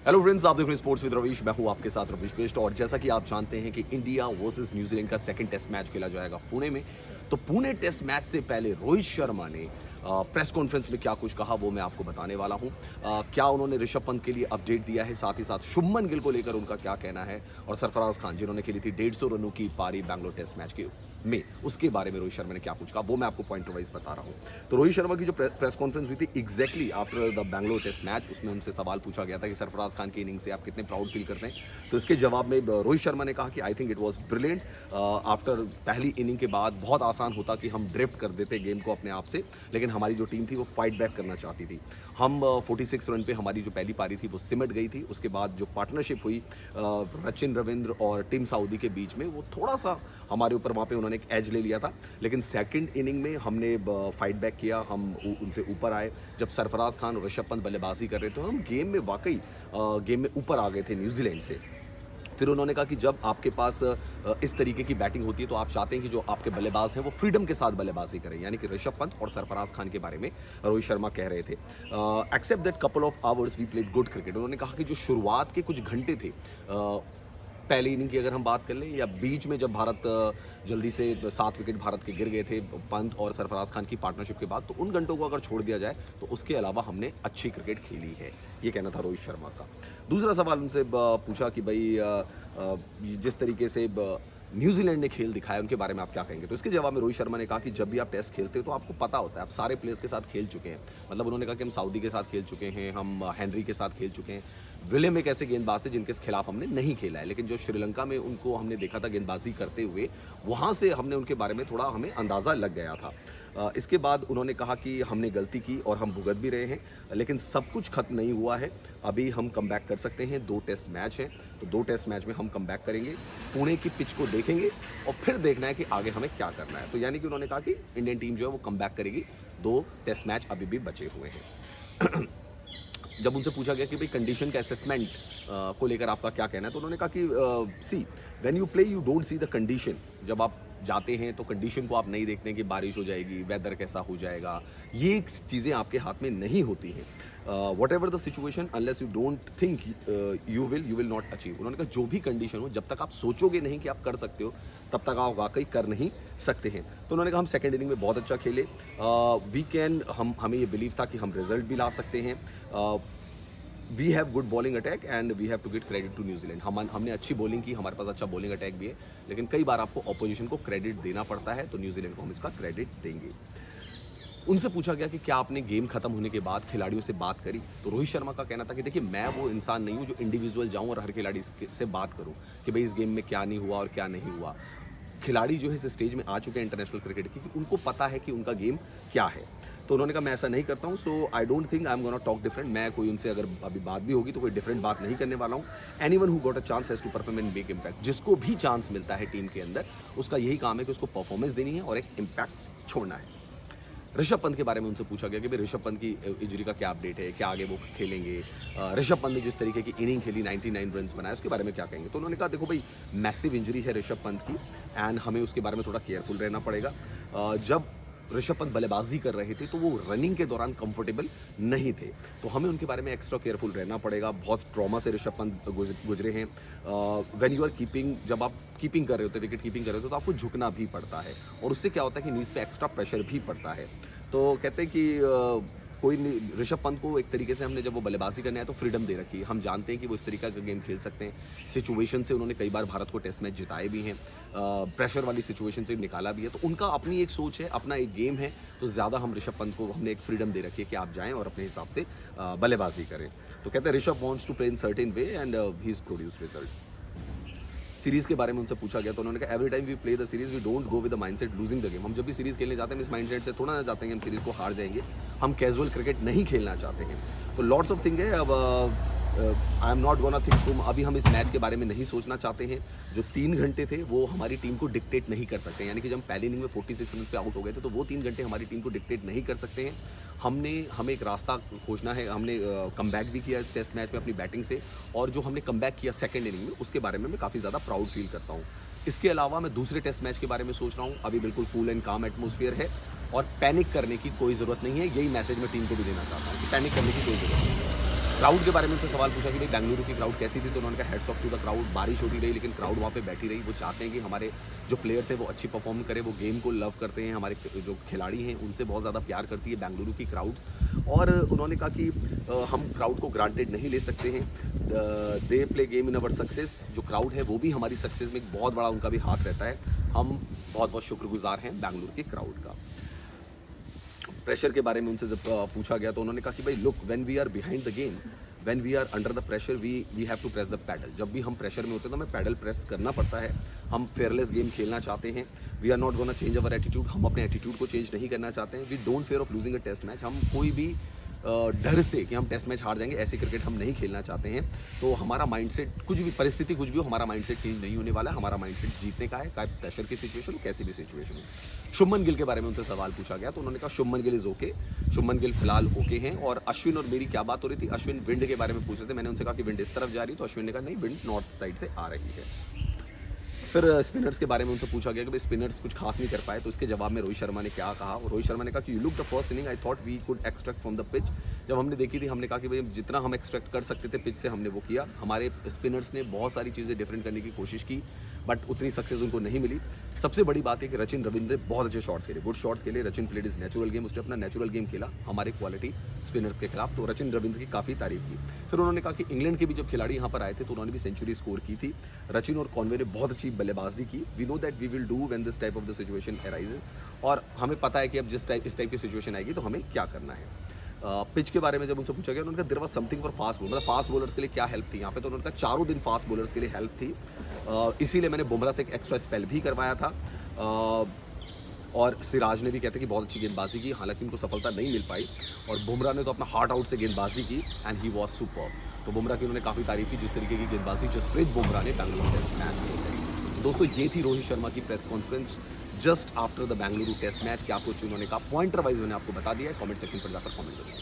Hello friends, आप देख रहे हैं स्पोर्ट्स विद रवीश। मैं हूं आपके साथ रवीश बेस्ट। और जैसा कि आप जानते हैं कि इंडिया वर्सेस न्यूजीलैंड का सेकंड टेस्ट मैच खेला जाएगा पुणे में। तो पुणे टेस्ट मैच से पहले रोहित शर्मा ने प्रेस कॉन्फ्रेंस में क्या कुछ कहा वो मैं आपको बताने वाला हूं। क्या उन्होंने ऋषभ पंत के लिए अपडेट दिया है, साथ ही साथ शुभमन गिल को लेकर उनका क्या कहना है, और सरफराज खान जिन्होंने खेली थी 150 रनों की पारी बैंगलोर टेस्ट मैच के में, उसके बारे में रोहित शर्मा ने क्या कुछ कहा वो मैं आपको पॉइंट वाइज बता रहा हूं। तो रोहित शर्मा की जो प्रेस कॉन्फ्रेंस हुई थी exactly after the Bangalore test match, उसमें उनसे सवाल पूछा गया था कि सरफराज खान की इनिंग से आप कितने प्राउड फील करते हैं। तो इसके जवाब में रोहित शर्मा ने कहा कि I think it was brilliant. After पहली इनिंग के बाद बहुत आसान होता कि हम ड्रिफ्ट कर देते गेम को अपने आप से, लेकिन हमारी जो टीम थी वो फाइट बैक करना चाहती थी। हम 46 रन पे हमारी जो पहली पारी थी वो सिमट गई थी। उसके बाद जो पार्टनरशिप हुई सचिन रविंद्र और टीम सऊदी के बीच में, वो थोड़ा सा हमारे ऊपर वहाँ पे उन्होंने एक एज ले लिया था। लेकिन सेकंड इनिंग में हमने फाइट बैक किया, हम उनसे ऊपर आए। जब सरफराज खान और ऋषभ पंत बल्लेबाजी कर रहे थे तो हम गेम में वाकई गेम में ऊपर आ गए थे न्यूजीलैंड से। फिर उन्होंने कहा कि जब आपके पास इस तरीके की बैटिंग होती है तो आप चाहते हैं कि जो आपके बल्लेबाज हैं वो फ्रीडम के साथ बल्लेबाजी करें, यानी कि ऋषभ पंत और सरफराज खान के बारे में रोहित शर्मा कह रहे थे। Except that couple of hours we played good cricket. उन्होंने कहा कि जो शुरुआत के कुछ घंटे थे पहली इनिंग की अगर हम बात कर लें, या बीच में जब भारत जल्दी से 7 विकेट भारत के गिर गए थे पंत और सरफराज खान की पार्टनरशिप के बाद, तो उन घंटों को अगर छोड़ दिया जाए तो उसके अलावा हमने अच्छी क्रिकेट खेली है, ये कहना था रोहित शर्मा का। दूसरा सवाल उनसे पूछा कि भाई जिस तरीके से न्यूजीलैंड ने खेल दिखाया उनके बारे में आप क्या कहेंगे। तो इसके जवाब में रोहित शर्मा ने कहा कि जब भी आप टेस्ट खेलते हो तो आपको पता होता है, आप सारे प्लेयर्स के साथ खेल चुके हैं। मतलब उन्होंने कहा कि हम सऊदी के साथ खेल चुके हैं, हम हेनरी के साथ खेल चुके हैं। विलियम एक ऐसे गेंदबाज थे जिनके खिलाफ हमने नहीं खेला है, लेकिन जो श्रीलंका में उनको हमने देखा था गेंदबाजी करते हुए, वहाँ से हमने उनके बारे में थोड़ा हमें अंदाज़ा लग गया था। इसके बाद उन्होंने कहा कि हमने गलती की और हम भुगत भी रहे हैं, लेकिन सब कुछ खत्म नहीं हुआ है। अभी हम कमबैक कर सकते हैं। 2 टेस्ट मैच हैं, तो 2 टेस्ट मैच में हम कमबैक करेंगे, पुणे की पिच को देखेंगे और फिर देखना है कि आगे हमें क्या करना है। तो यानी कि उन्होंने कहा कि इंडियन टीम जो है वो कमबैक करेगी। 2 टेस्ट मैच अभी भी बचे हुए हैं। जब उनसे पूछा गया कि भाई कंडीशन के असेसमेंट को लेकर आपका क्या कहना है, तो उन्होंने कहा कि see when you play you don't see the condition. जब आप जाते हैं तो कंडीशन को आप नहीं देखते हैं कि बारिश हो जाएगी, वेदर कैसा हो जाएगा, ये चीज़ें आपके हाथ में नहीं होती हैं। What ever the situation unless you don't think you will not achieve. उन्होंने कहा जो भी कंडीशन हो, जब तक आप सोचोगे नहीं कि आप कर सकते हो, तब तक आप वाकई कर नहीं सकते हैं। तो उन्होंने कहा हम सेकेंड इनिंग में बहुत अच्छा खेले, वी कैन हमें ये बिलीव था कि हम रिजल्ट भी ला सकते हैं। We have good bowling attack and we have to give credit to New Zealand. हमने अच्छी बॉलिंग की, हमारे पास अच्छा बॉलिंग अटैक भी है, लेकिन कई बार आपको ऑपोजिशन को क्रेडिट देना पड़ता है, तो न्यूजीलैंड को हम इसका क्रेडिट देंगे। उनसे पूछा गया कि क्या आपने गेम खत्म होने के बाद खिलाड़ियों से बात करी। तो रोहित शर्मा का कहना था कि देखिए मैं वो इंसान नहीं हूँ जो इंडिविजुअल जाऊँ और हर खिलाड़ी से बात करूँ कि भाई इस गेम में क्या नहीं हुआ और क्या नहीं हुआ। खिलाड़ी जो है इस स्टेज में आ चुके हैं इंटरनेशनल क्रिकेट की, कि उनको पता है कि उनका गेम क्या है। तो उन्होंने कहा मैं ऐसा नहीं करता हूँ, so I don't think I am gonna talk different. मैं कोई उनसे अगर अभी बात भी होगी तो कोई डिफरेंट बात नहीं करने वाला हूँ। Anyone who got a chance has to perform and make impact. जिसको भी चांस मिलता है टीम के अंदर, उसका यही काम है कि उसको परफॉर्मेंस देनी है और एक इम्पैक्ट छोड़ना है। ऋषभ पंत के बारे में उनसे पूछा गया कि भाई ऋषभ पंत की इंजरी का क्या अपडेट है, क्या आगे वो खेलेंगे। ऋषभ पंत ने जिस तरीके की इनिंग खेली, 99 रन्स बनाए, उसके बारे में क्या कहेंगे। तो उन्होंने कहा देखो भाई मैसिव इंजरी है ऋषभ पंत की एंड हमें उसके बारे में थोड़ा केयरफुल रहना पड़ेगा। जब ऋषभ पंत बल्लेबाजी कर रहे थे तो वो रनिंग के दौरान कंफर्टेबल नहीं थे, तो हमें उनके बारे में एक्स्ट्रा केयरफुल रहना पड़ेगा। बहुत ट्रॉमा से ऋषभ पंत गुजरे हैं। व्हेन यू आर कीपिंग, जब आप कीपिंग कर रहे होते, विकेट कीपिंग कर रहे होते, तो आपको झुकना भी पड़ता है और उससे क्या होता है कि नीज पे एक्स्ट्रा प्रेशर भी पड़ता है। तो कहते हैं कि कोई नहीं, ऋषभ पंत को एक तरीके से हमने जब वो बल्लेबाजी करने आए तो फ्रीडम दे रखी है। हम जानते हैं कि वो इस तरीका का गेम खेल सकते हैं। सिचुएशन से उन्होंने कई बार भारत को टेस्ट मैच जिताए भी हैं, प्रेशर वाली सिचुएशन से निकाला भी है। तो उनका अपनी एक सोच है, अपना एक गेम है, तो ज़्यादा हम ऋषभ पंत को हमने एक फ्रीडम दे रखी है कि आप जाएँ और अपने हिसाब से बल्लेबाजी करें। तो कहते हैं Rishabh wants to play in certain way and he is produce result. Series के बारे में उनसे पूछा गया तो उन्होंने कहा every time we play the series we don't go with the mindset losing the game. हम जब भी सीरीज खेलने जाते हैं इस माइंडसेट से थोड़ा ना जाते हैं कि हम सीरीज को हार जाएंगे। हम कैजुअल क्रिकेट नहीं खेलना चाहते हैं। तो लॉट्स ऑफ थिंग है। अब I am not gonna think so. अभी हम इस मैच के बारे में नहीं सोचना चाहते हैं। जो 3 घंटे थे वो हमारी टीम को डिक्टेट नहीं कर सकते, यानी कि जब हम पहली इनिंग में 46 रन पे आउट हो गए थे तो वो 3 घंटे हमारी टीम को डिक्टेट नहीं कर सकते हैं। हमें एक रास्ता खोजना है। हमने कमबैक भी किया इस टेस्ट मैच में अपनी बैटिंग से, और जो हमने कमबैक किया सेकंड इनिंग में उसके बारे में मैं काफ़ी ज़्यादा प्राउड फील करता हूँ। इसके अलावा मैं दूसरे टेस्ट मैच के बारे में सोच रहा हूँ। अभी बिल्कुल कूल एंड काम एटमॉस्फेयर है और पैनिक करने की कोई ज़रूरत नहीं है। यही मैसेज मैं टीम को भी देना चाहता हूँ कि पैनिक करने की कोई ज़रूरत नहीं है। क्राउड के बारे में उनसे सवाल पूछा कि भाई बेंगलुरु की क्राउड कैसी थी, तो उन्होंने कहा hats off to the crowd, बारिश होती रही लेकिन क्राउड वहाँ पे बैठी रही। वो चाहते हैं कि हमारे जो प्लेयर्स हैं वो अच्छी परफॉर्म करें, वो गेम को लव करते हैं, हमारे जो खिलाड़ी हैं उनसे बहुत ज़्यादा प्यार करती है बेंगलुरु की क्राउड्स। और उन्होंने कहा कि हम क्राउड को ग्रांटेड नहीं ले सकते हैं, they play game in our success. जो क्राउड है वो भी हमारी सक्सेस में एक बहुत बड़ा उनका भी हाथ रहता है। हम बहुत बहुत शुक्रगुजार हैं बेंगलुरु की क्राउड का। प्रेशर के बारे में उनसे जब पूछा गया तो उन्होंने कहा कि भाई look, when we are behind the game, when we are under the pressure, we have to press the pedal. जब भी हम प्रेशर में होते हैं तो हमें पैडल प्रेस करना पड़ता है। हम फेयरलेस गेम खेलना चाहते हैं। We are not gonna change our attitude. हम अपने एटीट्यूड को चेंज नहीं करना चाहते हैं। We don't fear of losing a test match. हम कोई भी डर से कि हम टेस्ट मैच हार जाएंगे ऐसे क्रिकेट हम नहीं खेलना चाहते हैं। तो हमारा माइंडसेट, कुछ भी परिस्थिति कुछ भी हो, हमारा माइंडसेट चेंज नहीं होने वाला है। हमारा माइंडसेट जीतने का है, चाहे प्रेशर की सिचुएशन हो, कैसी भी सिचुएशन हो। शुभमन गिल के बारे में उनसे सवाल पूछा गया तो उन्होंने कहा शुभमन गिल इज ओके। शुभमन गिल फिलहाल ओके हैं। और अश्विन और मेरी क्या बात हो रही थी, अश्विन विंड के बारे में पूछ रहे थे। मैंने उनसे कहा कि विंड इस तरफ जा रही है, तो अश्विन ने कहा नहीं, विंड नॉर्थ साइड से आ रही है। फिर स्पिनर्स के बारे में उनसे पूछा गया कि भाई स्पिनर्स कुछ खास नहीं कर पाए, तो इसके जवाब में रोहित शर्मा ने क्या कहा। और रोहित शर्मा ने कहा कि you look the first inning, I thought we could extract from the pitch. जब हमने देखी थी हमने कहा कि भाई जितना हम एक्सट्रैक्ट कर सकते थे पिच से हमने वो किया। हमारे स्पिनर्स ने बहुत सारी चीज़ें डिफरेंट करने की कोशिश की बट उतनी सक्सेस उनको नहीं मिली। सबसे बड़ी बात है कि रचिन रविंद्र बहुत अच्छे शॉट्स खेले, गुड शॉट्स खेले। Rachin played is natural game, उसने अपना नेचुरल गेम खेला हमारे क्वालिटी स्पिनर्स के खिलाफ। तो रचिन रविंद्र की काफ़ी तारीफ की। फिर उन्होंने कहा कि इंग्लैंड के भी जब खिलाड़ी यहाँ पर आए थे तो उन्होंने भी सेंचुरी स्कोर की थी। रचिन और कॉनवे ने बहुत अच्छी बल्लेबाजी की। We know that we will do when this type of the situation arises. और हमें पता है कि अब इस टाइप की सिचुएशन आएगी तो हमें क्या करना है। पिच के बारे में जब उनसे पूछा गया उन्होंने कहा there was something for fast bowler, मतलब फास्ट बॉलर्स के लिए क्या हेल्प थी यहाँ पे, तो उन्होंने कहा चारों दिन फास्ट बॉलर्स के लिए हेल्प थी। इसीलिए मैंने बुमराह से एक एक्स्ट्रा स्पेल भी करवाया था। और सिराज ने भी कहते कि बहुत अच्छी गेंदबाजी की, हालांकि उनको सफलता नहीं मिल पाई। और बुमराह ने तो अपना हार्ट आउट से गेंदबाजी की एंड ही वॉज सुपर। तो बुमराह की उन्होंने काफ़ी तारीफ की जिस तरीके की गेंदबाजी जसप्रीत बुमराह ने बेंगलुरु टेस्ट मैच में करी। तो दोस्तों ये थी रोहित शर्मा की press conference just after the Bengaluru test match. क्या कुछ उन्होंने कहा पॉइंटर वाइज मैंने आपको बता दिया है। कमेंट सेक्शन पर जाकर कमेंट करिए।